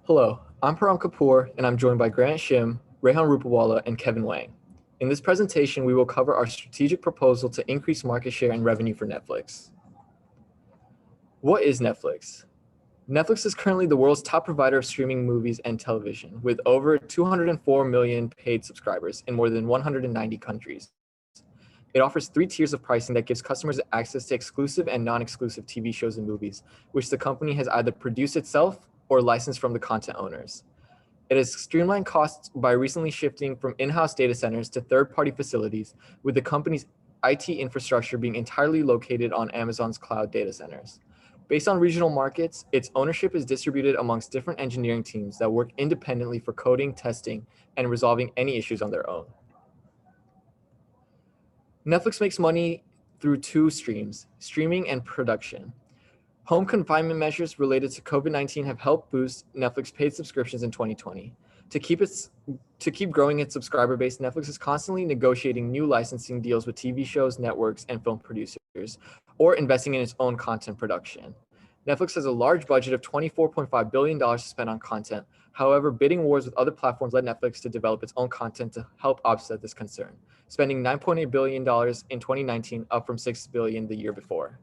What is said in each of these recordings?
Hello, I'm Param Kapoor, and I'm joined by Grant Shim, Rehan Rupawala, and Kevin Wang. In this presentation, we will cover our strategic proposal to increase market share and revenue for Netflix. What is Netflix? Netflix is currently the world's top provider of streaming movies and television, with over 204 million paid subscribers in more than 190 countries. It offers 3 tiers of pricing that gives customers access to exclusive and non-exclusive TV shows and movies, which the company has either produced itself or licensed from the content owners. It has streamlined costs by recently shifting from in-house data centers to third-party facilities, with the company's IT infrastructure being entirely located on Amazon's cloud data centers. Based on regional markets, its ownership is distributed amongst different engineering teams that work independently for coding, testing, and resolving any issues on their own. Netflix makes money through 2 streams, streaming and production. Home confinement measures related to COVID-19 have helped boost Netflix paid subscriptions in 2020. To keep growing its subscriber base, Netflix is constantly negotiating new licensing deals with TV shows, networks, and film producers, or investing in its own content production. Netflix has a large budget of $24.5 billion to spend on content. However, bidding wars with other platforms led Netflix to develop its own content to help offset this concern, spending $9.8 billion in 2019, up from $6 billion the year before.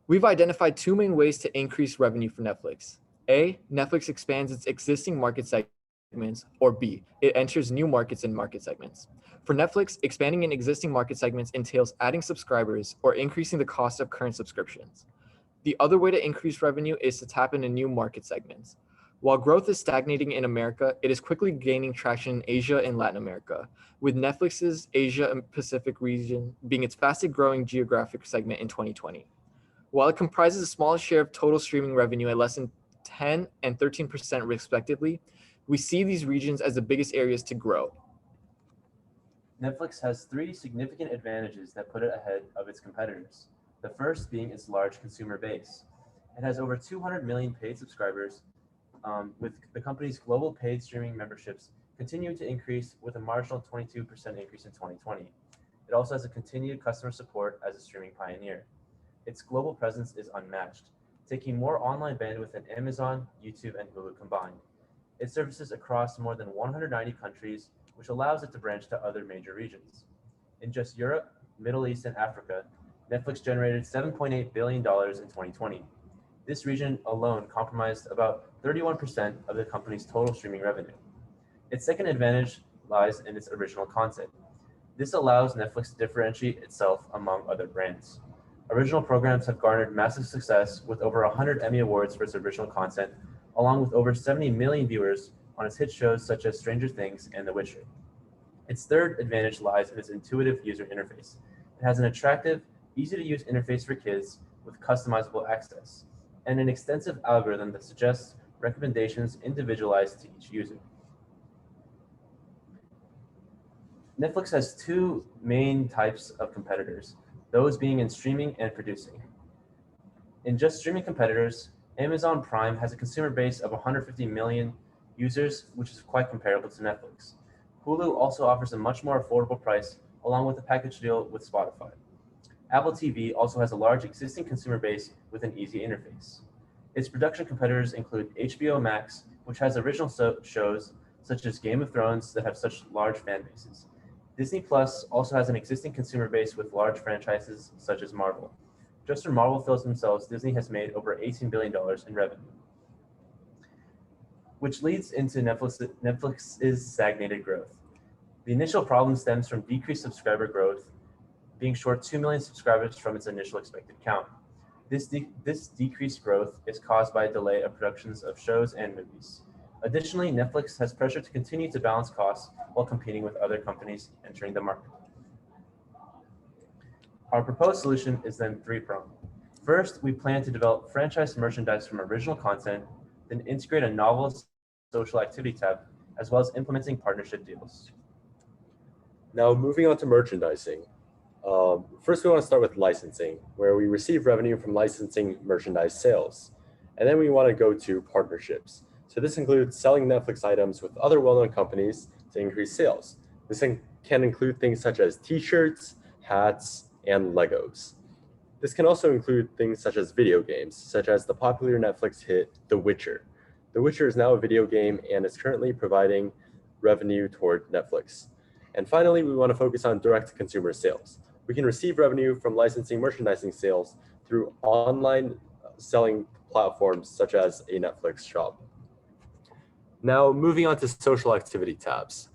We've identified 2 main ways to increase revenue for Netflix. A, Netflix expands its existing market segments, or B, it enters new markets and market segments. For Netflix, expanding in existing market segments entails adding subscribers or increasing the cost of current subscriptions. The other way to increase revenue is to tap into new market segments. While growth is stagnating in America, it is quickly gaining traction in Asia and Latin America, with Netflix's Asia and Pacific region being its fastest growing geographic segment in 2020. While it comprises a small share of total streaming revenue at less than 10 and 13% respectively, we see these regions as the biggest areas to grow. Netflix has 3 significant advantages that put it ahead of its competitors. The first being its large consumer base. It has over 200 million paid subscribers, with the company's global paid streaming memberships continuing to increase with a marginal 22% increase in 2020. It also has a continued customer support as a streaming pioneer. Its global presence is unmatched, taking more online bandwidth than Amazon, YouTube, and Hulu combined. It services across more than 190 countries, which allows it to branch to other major regions. In just Europe, Middle East, and Africa, Netflix generated $7.8 billion in 2020. This region alone comprised about 31% of the company's total streaming revenue. Its second advantage lies in its original content. This allows Netflix to differentiate itself among other brands. Original programs have garnered massive success with over 100 Emmy Awards for its original content, along with over 70 million viewers on its hit shows such as Stranger Things and The Witcher. Its third advantage lies in its intuitive user interface. It has an attractive, easy-to-use interface for kids with customizable access, and an extensive algorithm that suggests recommendations individualized to each user. Netflix has 2 main types of competitors, those being in streaming and producing. In just streaming competitors, Amazon Prime has a consumer base of 150 million users, which is quite comparable to Netflix. Hulu also offers a much more affordable price, along with a package deal with Spotify. Apple TV also has a large existing consumer base with an easy interface. Its production competitors include HBO Max, which has original shows such as Game of Thrones that have such large fan bases. Disney Plus also has an existing consumer base with large franchises such as Marvel. Just from Marvel films themselves, Disney has made over $18 billion in revenue, which leads into Netflix's stagnated growth. The initial problem stems from decreased subscriber growth, being short 2 million subscribers from its initial expected count. This decreased growth is caused by a delay of productions of shows and movies. Additionally, Netflix has pressure to continue to balance costs while competing with other companies entering the market. Our proposed solution is then 3-pronged. First, we plan to develop franchise merchandise from original content, then integrate a novel social activity tab, as well as implementing partnership deals. Now, moving on to merchandising. First, we want to start with licensing, where we receive revenue from licensing merchandise sales. And then we want to go to partnerships. So this includes selling Netflix items with other well-known companies to increase sales. This can include things such as t-shirts, hats, and Legos. This can also include things such as video games, such as the popular Netflix hit The Witcher. The Witcher is now a video game and is currently providing revenue toward Netflix. And finally, we want to focus on direct-to-consumer sales. We can receive revenue from licensing merchandising sales through online selling platforms such as a Netflix shop. Now, moving on to social activity tabs.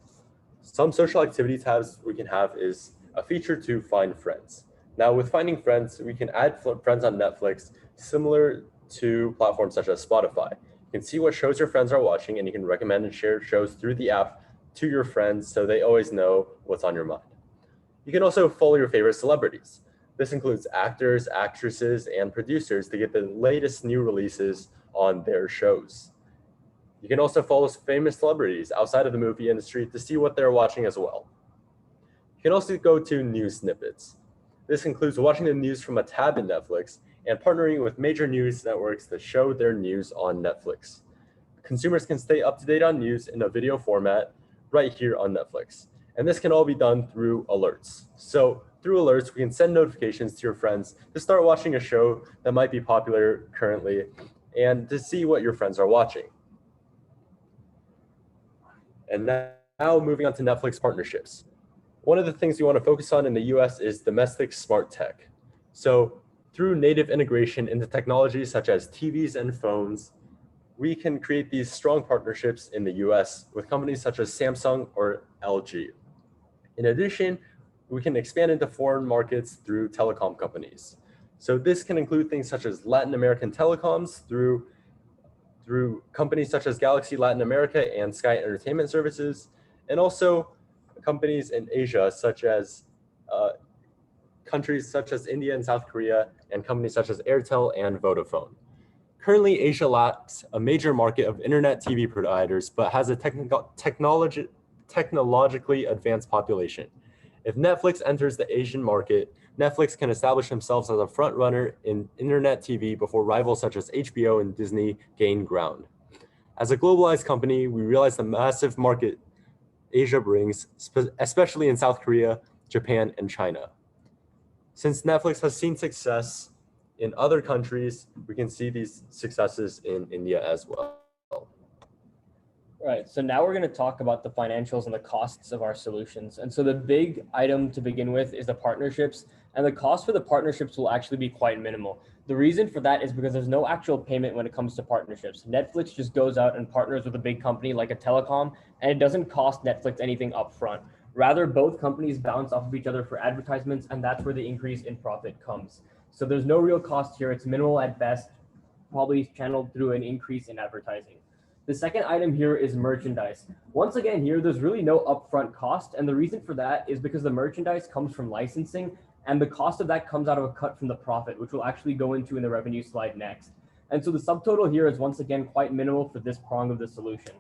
Some social activity tabs we can have is a feature to find friends. Now, with finding friends, we can add friends on Netflix similar to platforms such as Spotify. You can see what shows your friends are watching, and you can recommend and share shows through the app to your friends so they always know what's on your mind. You can also follow your favorite celebrities. This includes actors, actresses, and producers to get the latest new releases on their shows. You can also follow famous celebrities outside of the movie industry to see what they're watching as well. You can also go to news snippets. This includes watching the news from a tab in Netflix and partnering with major news networks to show their news on Netflix. Consumers can stay up to date on news in a video format right here on Netflix. And this can all be done through alerts. So through alerts, we can send notifications to your friends to start watching a show that might be popular currently and to see what your friends are watching. And now moving on to Netflix partnerships. One of the things we want to focus on in the US is domestic smart tech. So through native integration into technologies such as TVs and phones, we can create these strong partnerships in the US with companies such as Samsung or LG. In addition, we can expand into foreign markets through telecom companies. So this can include things such as Latin American telecoms through companies such as Galaxy Latin America and Sky Entertainment Services, and also companies in Asia such as countries such as India and South Korea, and companies such as Airtel and Vodafone. Currently, Asia lacks a major market of internet TV providers, but has a technologically advanced population. If Netflix enters the Asian market, Netflix can establish themselves as a front runner in internet TV before rivals such as HBO and Disney gain ground. As a globalized company, we realize the massive market Asia brings, especially in South Korea, Japan, and China. Since Netflix has seen success in other countries, we can see these successes in India as well. Right, so now we're going to talk about the financials and the costs of our solutions. And so the big item to begin with is the partnerships, and the cost for the partnerships will actually be quite minimal. The reason for that is because there's no actual payment when it comes to partnerships. Netflix just goes out and partners with a big company like a telecom, and it doesn't cost Netflix anything upfront. Rather, both companies bounce off of each other for advertisements, and that's where the increase in profit comes. So there's no real cost here. It's minimal at best, probably channeled through an increase in advertising. The second item here is merchandise. Once again, here, there's really no upfront cost. And the reason for that is because the merchandise comes from licensing, and the cost of that comes out of a cut from the profit, which we'll actually go into in the revenue slide next. And so the subtotal here is once again quite minimal for this prong of the solution.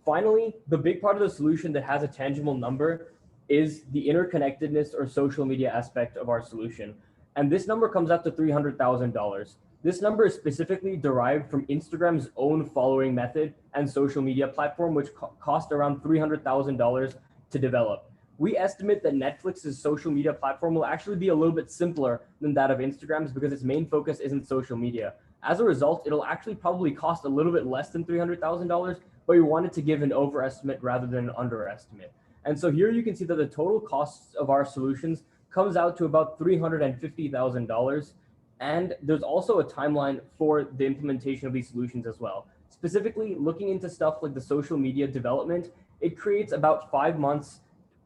Finally, the big part of the solution that has a tangible number is the interconnectedness or social media aspect of our solution. And this number comes out to $300,000. This number is specifically derived from Instagram's own following method and social media platform, which cost around $300,000 to develop. We estimate that Netflix's social media platform will actually be a little bit simpler than that of Instagram's because its main focus isn't social media. As a result, it'll actually probably cost a little bit less than $300,000, but we wanted to give an overestimate rather than an underestimate. And so here you can see that the total costs of our solutions comes out to about $350,000. And there's also a timeline for the implementation of these solutions as well. Specifically, looking into stuff like the social media development, it creates about 5 months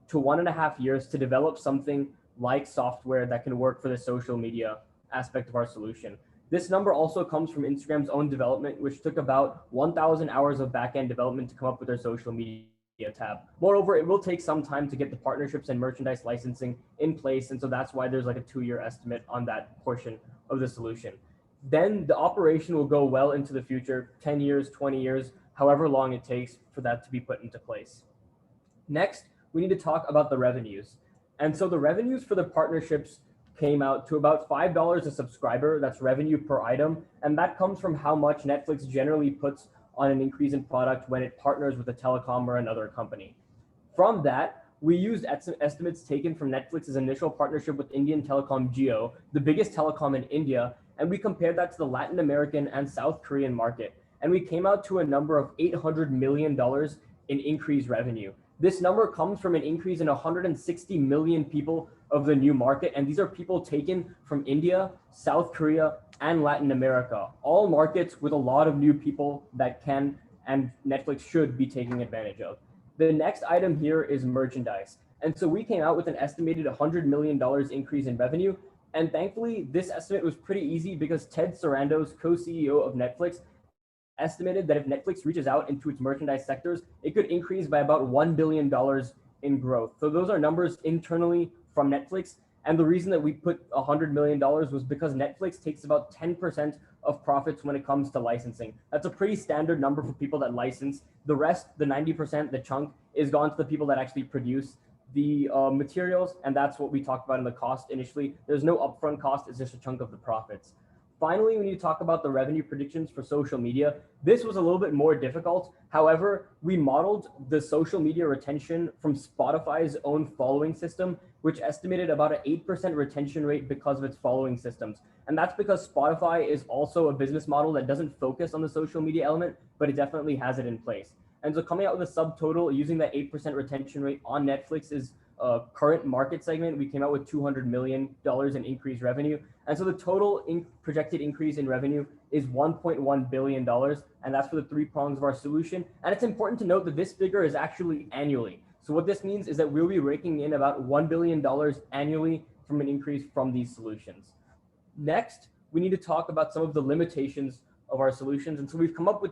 to 1.5 years to develop something like software that can work for the social media aspect of our solution. This number also comes from Instagram's own development, which took about 1,000 hours of back-end development to come up with their social media tab. Moreover, it will take some time to get the partnerships and merchandise licensing in place. And so that's why there's like a 2-year estimate on that portion of the solution. Then the operation will go well into the future, 10 years, 20 years, however long it takes for that to be put into place. Next, we need to talk about the revenues. And so the revenues for the partnerships came out to about $5 a subscriber. That's revenue per item. And that comes from how much Netflix generally puts on an increase in product when it partners with a telecom or another company. From that, we used estimates taken from Netflix's initial partnership with Indian telecom Jio, the biggest telecom in India, and we compared that to the Latin American and South Korean market. And we came out to a number of $800 million in increased revenue. This number comes from an increase in 160 million people of the new market. And these are people taken from India, South Korea, and Latin America, all markets with a lot of new people that can and Netflix should be taking advantage of. The next item here is merchandise. And so we came out with an estimated $100 million increase in revenue. And thankfully, this estimate was pretty easy because Ted Sarandos, co-CEO of Netflix, estimated that if Netflix reaches out into its merchandise sectors, it could increase by about $1 billion in growth. So those are numbers internally from Netflix. And the reason that we put $100 million was because Netflix takes about 10% of profits when it comes to licensing. That's a pretty standard number for people that license. The rest, the 90%, the chunk, is gone to the people that actually produce the materials. And that's what we talked about in the cost initially. There's no upfront cost, it's just a chunk of the profits. Finally, we need to talk about the revenue predictions for social media. This was a little bit more difficult. However, we modeled the social media retention from Spotify's own following system, which estimated about an 8% retention rate because of its following systems. And that's because Spotify is also a business model that doesn't focus on the social media element, but it definitely has it in place. And so coming out with a subtotal using that 8% retention rate on Netflix's current market segment, we came out with $200 million in increased revenue. And so the total projected increase in revenue is $1.1 billion. And that's for the three prongs of our solution. And it's important to note that this figure is actually annually. So what this means is that we'll be raking in about $1 billion annually from an increase from these solutions. Next, we need to talk about some of the limitations of our solutions. And so we've come up with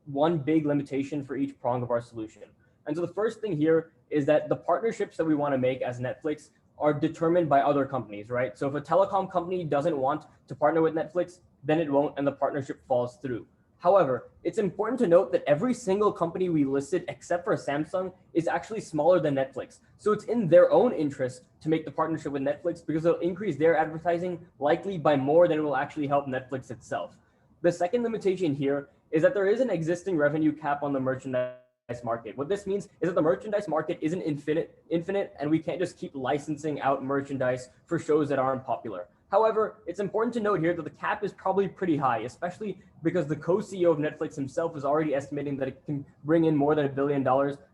one big limitation for each prong of our solution. And so the first thing here is that the partnerships that we want to make as Netflix are determined by other companies, right? So if a telecom company doesn't want to partner with Netflix, then it won't, and the partnership falls through. However, it's important to note that every single company we listed, except for Samsung, is actually smaller than Netflix. So it's in their own interest to make the partnership with Netflix because it'll increase their advertising likely by more than it will actually help Netflix itself. The second limitation here is that there is an existing revenue cap on the merchandise market. What this means is that the merchandise market isn't infinite, and we can't just keep licensing out merchandise for shows that aren't popular. However, it's important to note here that the cap is probably pretty high, especially because the co-CEO of Netflix himself is already estimating that it can bring in more than $1 billion,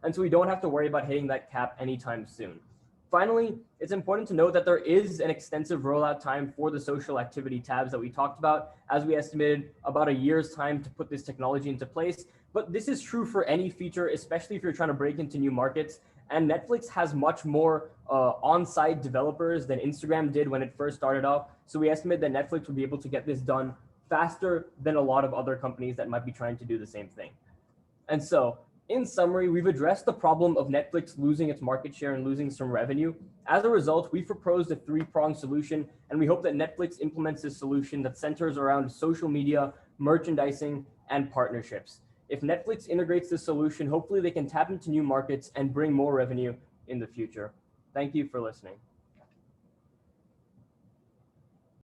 and so we don't have to worry about hitting that cap anytime soon. Finally, it's important to note that there is an extensive rollout time for the social activity tabs that we talked about, as we estimated about a year's time to put this technology into place. But this is true for any feature, especially if you're trying to break into new markets. And Netflix has much more on-site developers than Instagram did when it first started off. So we estimate that Netflix will be able to get this done faster than a lot of other companies that might be trying to do the same thing. And so, in summary, we've addressed the problem of Netflix losing its market share and losing some revenue. As a result, we've proposed a three-pronged solution, and we hope that Netflix implements this solution that centers around social media, merchandising, and partnerships. If Netflix integrates this solution, hopefully they can tap into new markets and bring more revenue in the future. Thank you for listening.